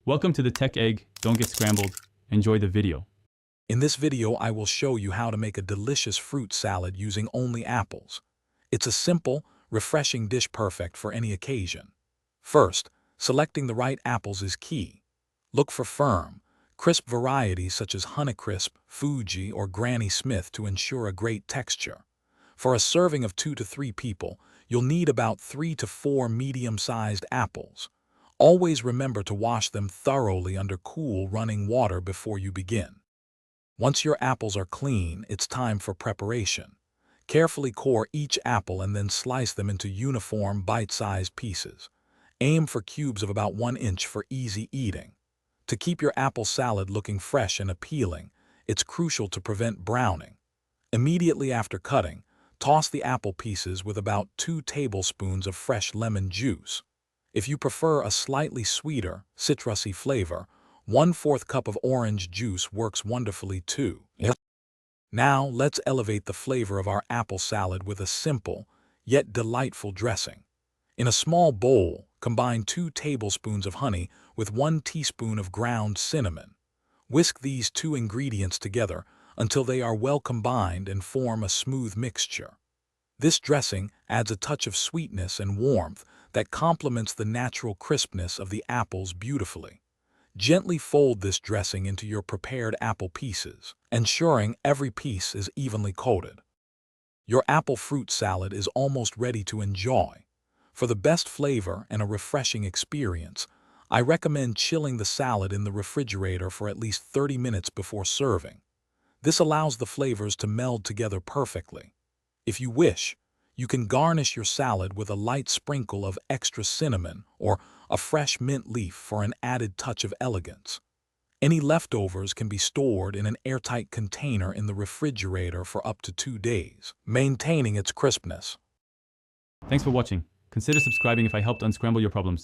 Welcome to the Tech Egg. Don't get scrambled. Enjoy the video. In this video, I will show you how to make a delicious fruit salad using only apples. It's a simple, refreshing dish perfect for any occasion. First, selecting the right apples is key. Look for firm, crisp varieties such as Honeycrisp, Fuji, or Granny Smith to ensure a great texture. For a serving of 2 to 3 people, you'll need about 3 to 4 medium-sized apples. Always remember to wash them thoroughly under cool, running water before you begin. Once your apples are clean, it's time for preparation. Carefully core each apple and then slice them into uniform, bite-sized pieces. Aim for cubes of about 1 inch for easy eating. To keep your apple salad looking fresh and appealing, it's crucial to prevent browning. Immediately after cutting, toss the apple pieces with about 2 tablespoons of fresh lemon juice. If you prefer a slightly sweeter, citrusy flavor, 1/4 cup of orange juice works wonderfully too. Now, let's elevate the flavor of our apple salad with a simple, yet delightful dressing. In a small bowl, combine 2 tablespoons of honey with 1 teaspoon of ground cinnamon. Whisk these 2 ingredients together until they are well combined and form a smooth mixture. This dressing adds a touch of sweetness and warmth that complements the natural crispness of the apples beautifully. Gently fold this dressing into your prepared apple pieces, ensuring every piece is evenly coated. Your apple fruit salad is almost ready to enjoy. For the best flavor and a refreshing experience, I recommend chilling the salad in the refrigerator for at least 30 minutes before serving. This allows the flavors to meld together perfectly. If you wish, you can garnish your salad with a light sprinkle of extra cinnamon or a fresh mint leaf for an added touch of elegance. Any leftovers can be stored in an airtight container in the refrigerator for up to 2 days, maintaining its crispness. Thanks for watching. Consider subscribing if I helped unscramble your problems.